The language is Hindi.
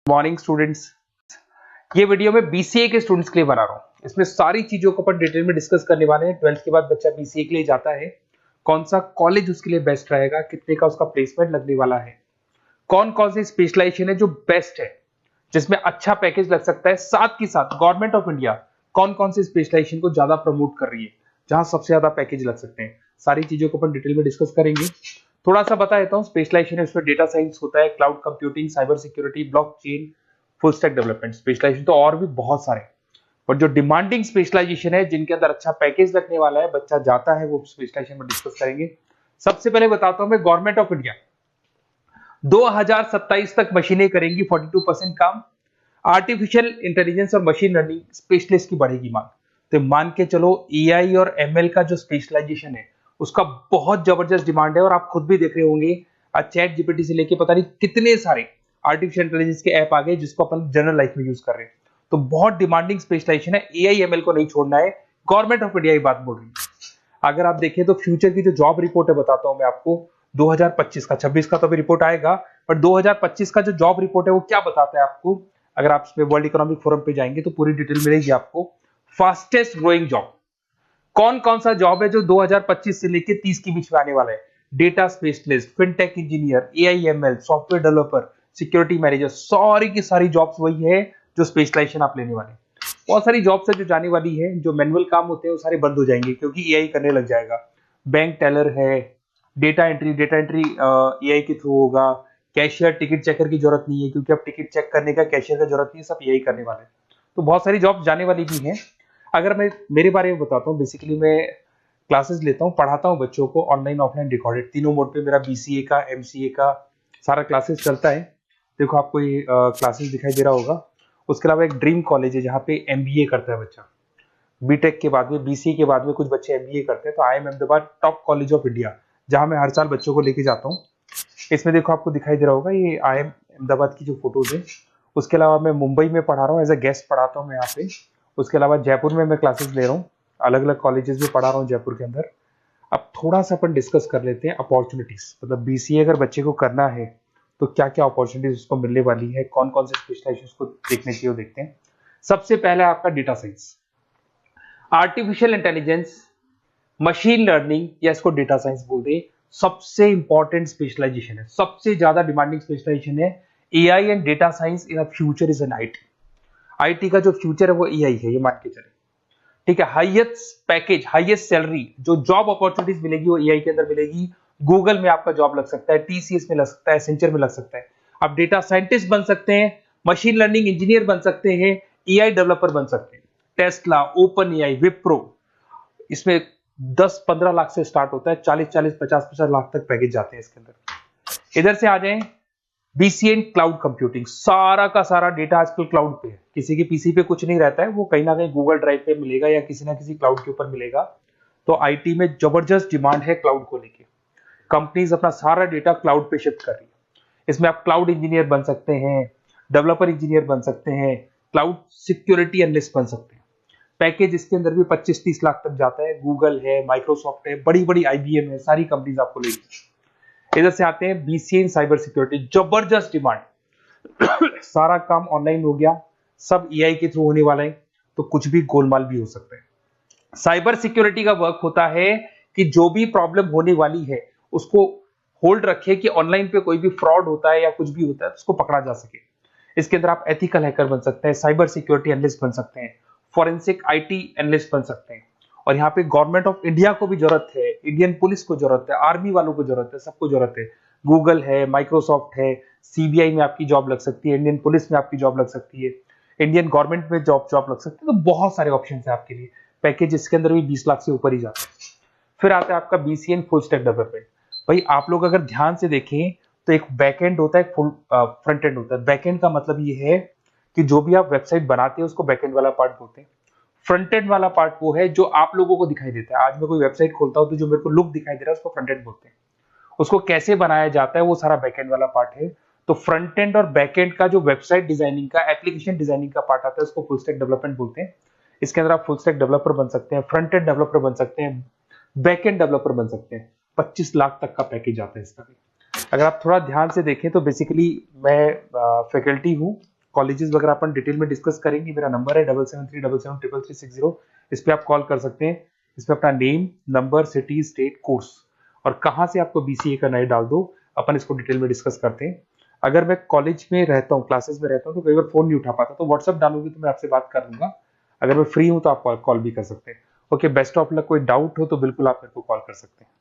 Morning students. ये वीडियो मैं बीसीए के स्टूडेंट्स के लिए बना रहा हूँ। इसमें सारी चीजों को अपन डिटेल में डिस्कस करने वाले हैं। 12th के बाद बच्चा बीसीए के लिए जाता है, कौन सा कॉलेज उसके लिए बेस्ट रहेगा, कितने का उसका प्लेसमेंट लगने वाला है, कौन कौन सी स्पेशलाइजेशन है जो बेस्ट है, जिसमें अच्छा पैकेज लग सकता है। साथ ही साथ गवर्नमेंट ऑफ इंडिया कौन कौन सी स्पेशलाइजेशन को ज्यादा प्रमोट कर रही है, जहां सबसे ज्यादा पैकेज लग सकते हैं। सारी चीजों को अपन डिटेल में डिस्कस करेंगे। थोड़ा सा बता देता हूँ। स्पेशलाइजेशन है उसमें डेटा साइंस होता है, cloud computing, cyber security, blockchain, full stack development. Specialization तो और भी बहुत सारे, पर जो डिमांडिंग स्पेशलाइजेशन है, जिनके अंदर अच्छा पैकेज लगने वाला है, बच्चा जाता है, वो स्पेशलाइजेशन में डिस्कस करेंगे। सबसे पहले बताता हूं मैं, गवर्नमेंट ऑफ इंडिया 2027 तक मशीनें करेंगी 42% काम। आर्टिफिशियल इंटेलिजेंस और मशीन लर्निंग स्पेशलिस्ट की बढ़ेगी मांग। तो मान के चलो एआई और एमएल का जो स्पेशलाइजेशन है उसका बहुत जबरदस्त डिमांड है। और आप खुद भी देख रहे होंगे, आज चैट जीपीटी से लेके पता नहीं कितने सारे आर्टिफिशियल इंटेलिजेंस के ऐप आ गए जिसको अपन जनरल लाइफ में यूज कर रहे हैं। तो बहुत डिमांडिंग स्पेशलाइजेशन है, एआई एमएल को नहीं छोड़ना है। गवर्नमेंट ऑफ इंडिया ये बात बोल रही है। अगर आप देखें तो फ्यूचर की जो जॉब रिपोर्ट है, बताता हूं मैं आपको, 2025 का, 26 का तो अभी रिपोर्ट आएगा, पर 2025 का जो जॉब रिपोर्ट है वो क्या बताता है आपको। अगर आप इसमें वर्ल्ड इकोनॉमिक फोरम पे जाएंगे तो पूरी डिटेल मिलेगी आपको। फास्टेस्ट ग्रोइंग जॉब कौन कौन सा जॉब है जो 2025 से लेके 30 के बीच में आने वाला है। Data specialist, fintech engineer, AIML, software developer, security manager, सारी की सारी जॉब्स वही है जो स्पेशलाइजेशन आप लेने वाले हैं। बहुत सारी जॉब्स है जो जाने वाली है, जो मैनुअल काम होते हैं वो सारे बंद हो जाएंगे क्योंकि एआई करने लग जाएगा। बैंक टेलर है, डेटा एंट्री एआई के थ्रू होगा। कैशियर, टिकट चेकर की जरूरत नहीं है क्योंकि अब टिकट चेक करने का कैशियर का जरूरत नहीं है, सब एआई करने वाले हैं। तो बहुत सारी जॉब जाने वाली भी हैं। अगर मैं मेरे बारे में बताता हूँ, बेसिकली मैं क्लासेस लेता हूँ, पढ़ाता हूँ बच्चों को, ऑनलाइन ऑफलाइन रिकॉर्डेड, तीनों मोड पे मेरा बीसीए का, एमसीए का सारा क्लासेस चलता है। देखो आपको ये क्लासेस दिखाई दे रहा होगा। उसके अलावा एक ड्रीम कॉलेज है जहाँ पे एमबीए करता है बच्चा। बीटेक के बाद में, बीसीए के बाद में कुछ बच्चे एमबीए करते हैं। तो I am Ahmedabad top college of India, जहाँ मैं हर साल बच्चों को लेके जाता हूँ। इसमें देखो आपको दिखाई दे रहा होगा, ये आई एम अहमदाबाद की जो फोटोज है। उसके अलावा मैं मुंबई में पढ़ा रहा हूँ, एज अ गेस्ट पढ़ाता हूँ मैं यहाँ पे। उसके अलावा जयपुर में मैं क्लासेस ले रहा हूँ, अलग अलग कॉलेजेस में पढ़ा रहा हूँ जयपुर के अंदर। अब थोड़ा सा अपन डिस्कस कर लेते हैं अपॉर्चुनिटीज, मतलब बीसीए अगर बच्चे को करना है तो क्या क्या अपॉर्चुनिटीज उसको मिलने वाली है, कौन कौन से स्पेशलाइजेशन को देखने चाहिए वो देखते हैं। सबसे पहला आपका data science, artificial intelligence, machine learning, या इसको डेटा साइंस बोल दे, सबसे इंपॉर्टेंट स्पेशलाइजेशन है, सबसे ज्यादा डिमांडिंग स्पेशलाइजेशन है। AI and data science in future is an IT. IT का जो फ्यूचर है वो एआई है, ये मान के चले। ठीक है, हाईएस्ट पैकेज, हाईएस्ट सैलरी, जो जॉब अपॉर्चुनिटीज मिलेगी वो एआई के अंदर मिलेगी। गूगल में आपका जॉब लग सकता है, टीसीएस में लग सकता है, एसेंचर में लग सकता है। आप डेटा साइंटिस्ट बन सकते हैं, मशीन लर्निंग इंजीनियर बन सकते हैं, एआई डेवलपर बन सकते हैं। टेस्ला, ओपन एआई, विप्रो, इसमें 10-15 लाख से स्टार्ट होता है, 40-40, 50-50 लाख तक पैकेज जाते हैं इसके अंदर। इधर से आ जाएं, बीसीए क्लाउड कंप्यूटिंग, सारा का सारा डेटा आजकल क्लाउड पे है, किसी के पीसी पे कुछ नहीं रहता है, वो कहीं ना कहीं गूगल ड्राइव पे मिलेगा या किसी ना किसी क्लाउड के ऊपर मिलेगा। तो आईटी में जबरदस्त डिमांड है क्लाउड को लेके। कंपनीज अपना सारा डेटा क्लाउड पे शिफ्ट कर रही है। इसमें आप क्लाउड इंजीनियर बन सकते हैं, डेवलपर इंजीनियर बन सकते हैं, क्लाउड सिक्योरिटी एनालिस्ट बन सकते हैं। पैकेज इसके अंदर भी 25-30 लाख तक जाता है। गूगल है, माइक्रोसॉफ्ट है, बड़ी बड़ी आईबीएम है, सारी कंपनीज आपको लेगी। इधर से आते हैं बीसीए इन साइबर सिक्योरिटी, जबरदस्त डिमांड। सारा काम ऑनलाइन हो गया, सब एआई के थ्रू होने वाला है, तो कुछ भी गोलमाल भी हो सकता है। साइबर सिक्योरिटी का वर्क होता है कि जो भी प्रॉब्लम होने वाली है उसको होल्ड रखे कि ऑनलाइन पे कोई भी फ्रॉड होता है या कुछ भी होता है तो उसको पकड़ा जा सके। इसके अंदर आप एथिकल हैकर बन सकते हैं, साइबर सिक्योरिटी एनालिस्ट बन सकते हैं, फॉरेंसिक आईटी एनालिस्ट बन सकते हैं। और यहाँ पे गवर्नमेंट ऑफ इंडिया को भी जरूरत है, इंडियन पुलिस को जरूरत है, आर्मी वालों को जरूरत है, सबको जरूरत है। गूगल है, माइक्रोसॉफ्ट है, सीबीआई में आपकी जॉब लग सकती है, इंडियन पुलिस में आपकी जॉब लग सकती है, इंडियन गवर्नमेंट में जॉब लग सकती है। तो बहुत सारे ऑप्शन है आपके लिए। पैकेज इसके अंदर भी 20 लाख से ऊपर ही जाता है। फिर आता है आपका BCA in full stack development. भाई आप लोग अगर ध्यान से देखें तो एक बैक एंड होता है, एक फुल फ्रंट एंड होता है। बैक एंड का मतलब ये है कि जो भी आप वेबसाइट बनाते हैं उसको बैक एंड वाला पार्ट बोलते हैं। फ्रंट एंड वाला पार्ट वो है जो आप लोगों को दिखाई देता है। आज मैं कोई वेबसाइट खोलता हूं तो जो मेरे को लुक दिखाई दे रहा है उसको फ्रंट एंड बोलते हैं। उसको कैसे बनाया जाता है वो सारा बैक एंड वाला पार्ट है। तो फ्रंट एंड और बैक एंड का जो वेबसाइट डिजाइनिंग का, एप्लीकेशन डिजाइनिंग का पार्ट आता है उसको फुल स्टैक डेवलपमेंट बोलते हैं। इसके अंदर आप फुल स्टैक डेवलपर बन सकते हैं, फ्रंट एंड डेवलपर बन सकते हैं, बैक एंड डेवलपर बन सकते हैं। 25 लाख तक का पैकेज आता है इसका भी। अगर आप थोड़ा ध्यान से देखें तो बेसिकली मैं फैकल्टी हूँ कॉलेजेस वगैरह अपन डिटेल में डिस्कस करेंगे। मेरा नंबर है 7737773360। इस पे आप कॉल कर सकते हैं। इसमें अपना name, number, city, state, course और कहाँ से आपको बीसीए करना है डाल दो, अपन इसको डिटेल में डिस्कस करते हैं। अगर मैं कॉलेज में रहता हूँ, क्लासेस में रहता हूँ, तो कई बार फोन नहीं उठा पाता, तो व्हाट्सअप डालोगे तो मैं आपसे बात कर लूंगा। अगर मैं फ्री हूँ तो आप कॉल भी कर सकते हैं। Okay, best of luck. कोई डाउट हो तो बिल्कुल आप मेरे को कॉल कर सकते हैं।